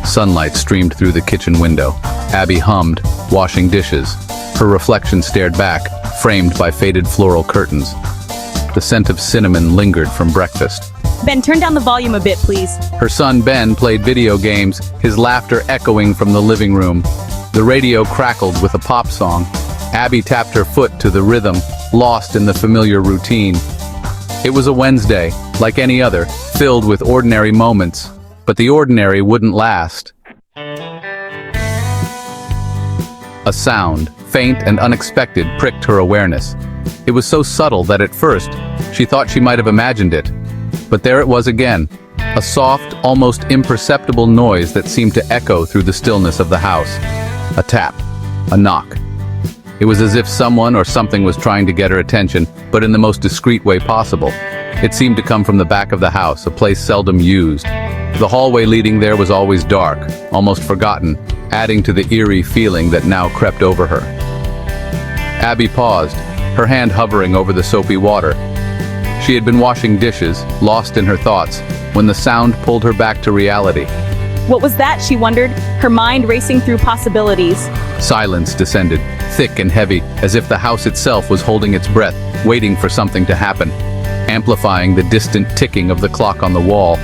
Sunlight streamed through the kitchen window. Abby hummed, washing dishes. Her reflection stared back, framed by faded floral curtains. The scent of cinnamon lingered from breakfast. Ben, turn down the volume a bit, please. Her son Ben played video games, his laughter echoing from the living room. The radio crackled with a pop song. Abby tapped her foot to the rhythm, lost in the familiar routine. It was a Wednesday, like any other, filled with ordinary moments. But the ordinary wouldn't last. A sound, faint and unexpected, pricked her awareness. It was so subtle that at first, she thought she might have imagined it. But there it was again, a soft, almost imperceptible noise that seemed to echo through the stillness of the house. A tap, a knock. It was as if someone or something was trying to get her attention, but in the most discreet way possible. It seemed to come from the back of the house, a place seldom used. The hallway leading there was always dark, almost forgotten, adding to the eerie feeling that now crept over her. Abby paused, her hand hovering over the soapy water. She had been washing dishes, lost in her thoughts, when the sound pulled her back to reality. What was that, she wondered, her mind racing through possibilities. Silence descended, thick and heavy, as if the house itself was holding its breath, waiting for something to happen, amplifying the distant ticking of the clock on the wall.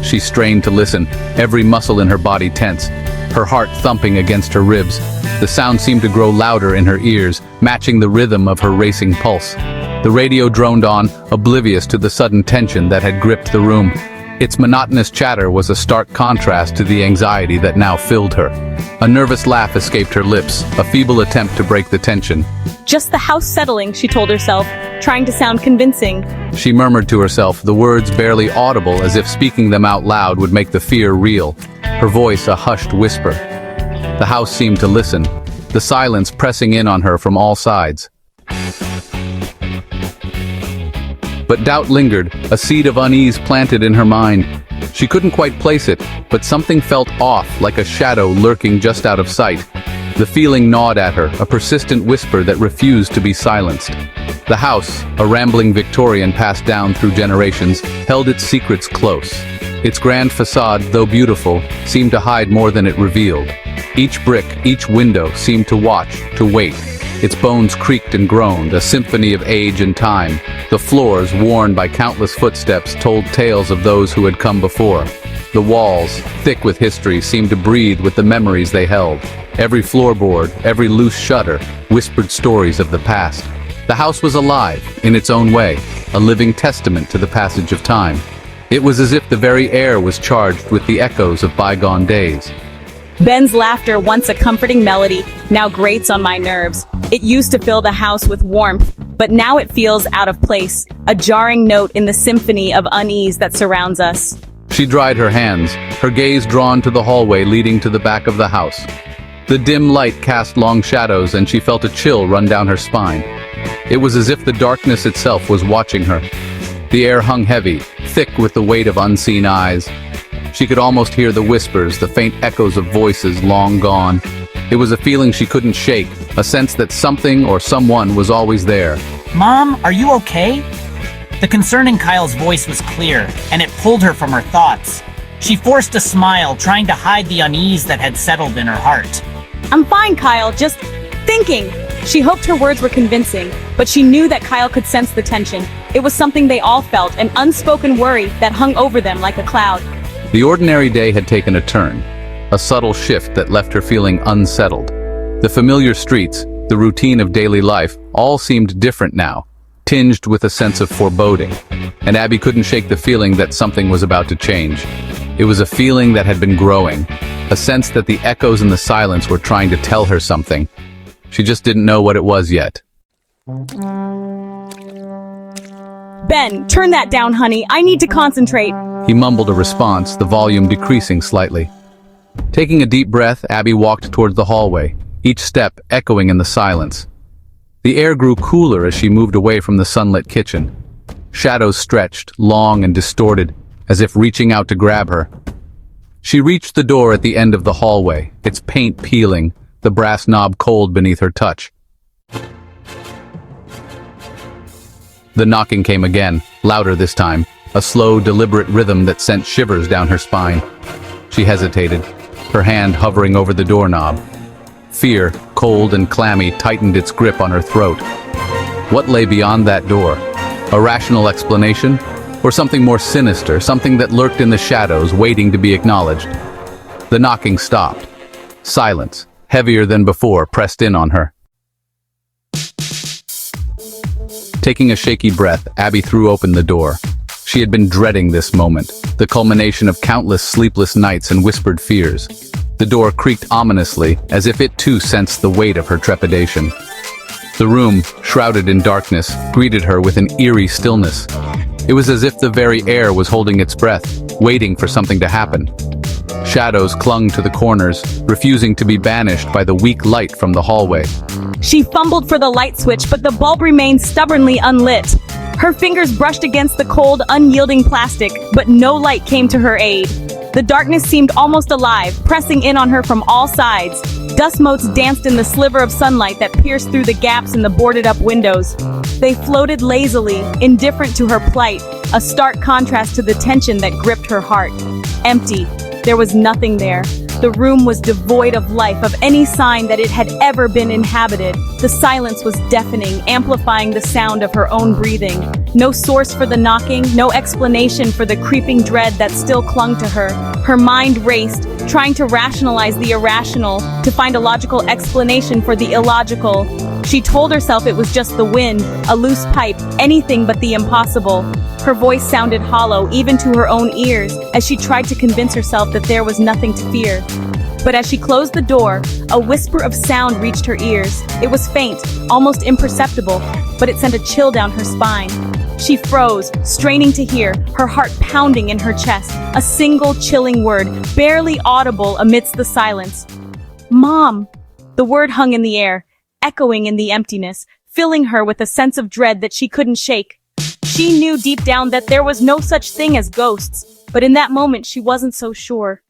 She strained to listen, every muscle in her body tense, her heart thumping against her ribs. The sound seemed to grow louder in her ears, matching the rhythm of her racing pulse. The radio droned on, oblivious to the sudden tension that had gripped the room. Its monotonous chatter was a stark contrast to the anxiety that now filled her. A nervous laugh escaped her lips, a feeble attempt to break the tension. Just the house settling, she told herself, trying to sound convincing. She murmured to herself, the words barely audible, as if speaking them out loud would make the fear real. Her voice a hushed whisper. The house seemed to listen, the silence pressing in on her from all sides. But doubt lingered, a seed of unease planted in her mind. She couldn't quite place it, but something felt off, like a shadow lurking just out of sight. The feeling gnawed at her, a persistent whisper that refused to be silenced. The house, a rambling Victorian passed down through generations, held its secrets close. Its grand facade, though beautiful, seemed to hide more than it revealed. Each brick, each window seemed to watch, to wait. Its bones creaked and groaned, a symphony of age and time. The floors, worn by countless footsteps, told tales of those who had come before. The walls, thick with history, seemed to breathe with the memories they held. Every floorboard, every loose shutter, whispered stories of the past. The house was alive, in its own way, a living testament to the passage of time. It was as if the very air was charged with the echoes of bygone days. Ben's laughter, once a comforting melody, now grates on my nerves. It used to fill the house with warmth, but now it feels out of place, a jarring note in the symphony of unease that surrounds us. She dried her hands, her gaze drawn to the hallway leading to the back of the house. The dim light cast long shadows, and she felt a chill run down her spine. It was as if the darkness itself was watching her. The air hung heavy, thick with the weight of unseen eyes. She could almost hear the whispers, the faint echoes of voices long gone. It was a feeling she couldn't shake, a sense that something or someone was always there. Mom, are you okay? The concern in Kyle's voice was clear, and it pulled her from her thoughts. She forced a smile, trying to hide the unease that had settled in her heart. I'm fine, Kyle, just thinking. She hoped her words were convincing, but she knew that Kyle could sense the tension. It was something they all felt, an unspoken worry that hung over them like a cloud. The ordinary day had taken a turn, a subtle shift that left her feeling unsettled. The familiar streets, the routine of daily life, all seemed different now, tinged with a sense of foreboding. And Abby couldn't shake the feeling that something was about to change. It was a feeling that had been growing, a sense that the echoes in the silence were trying to tell her something. She just didn't know what it was yet. Ben, turn that down, honey. I need to concentrate. He mumbled a response, the volume decreasing slightly. Taking a deep breath, Abby walked toward the hallway, each step echoing in the silence. The air grew cooler as she moved away from the sunlit kitchen. Shadows stretched, long and distorted, as if reaching out to grab her. She reached the door at the end of the hallway, its paint peeling, the brass knob cold beneath her touch. The knocking came again, louder this time, a slow, deliberate rhythm that sent shivers down her spine. She hesitated, her hand hovering over the doorknob. Fear, cold and clammy, tightened its grip on her throat. What lay beyond that door? A rational explanation? Or something more sinister, something that lurked in the shadows, waiting to be acknowledged? The knocking stopped. Silence, heavier than before, pressed in on her. Taking a shaky breath, Abby threw open the door. She had been dreading this moment, the culmination of countless sleepless nights and whispered fears. The door creaked ominously, as if it too sensed the weight of her trepidation. The room, shrouded in darkness, greeted her with an eerie stillness. It was as if the very air was holding its breath, waiting for something to happen. Shadows clung to the corners, refusing to be banished by the weak light from the hallway. She fumbled for the light switch, but the bulb remained stubbornly unlit. Her fingers brushed against the cold, unyielding plastic, but no light came to her aid. The darkness seemed almost alive, pressing in on her from all sides. Dust motes danced in the sliver of sunlight that pierced through the gaps in the boarded-up windows. They floated lazily, indifferent to her plight, a stark contrast to the tension that gripped her heart. Empty. There was nothing there. The room was devoid of life, of any sign that it had ever been inhabited. The silence was deafening, amplifying the sound of her own breathing. No source for the knocking, no explanation for the creeping dread that still clung to her. Her mind raced, trying to rationalize the irrational, to find a logical explanation for the illogical. She told herself it was just the wind, a loose pipe, anything but the impossible. Her voice sounded hollow, even to her own ears, as she tried to convince herself that there was nothing to fear. But as she closed the door, a whisper of sound reached her ears. It was faint, almost imperceptible, but it sent a chill down her spine. She froze, straining to hear, her heart pounding in her chest. A single chilling word, barely audible amidst the silence. "Mom!" The word hung in the air, echoing in the emptiness, filling her with a sense of dread that she couldn't shake. She knew deep down that there was no such thing as ghosts, but in that moment she wasn't so sure.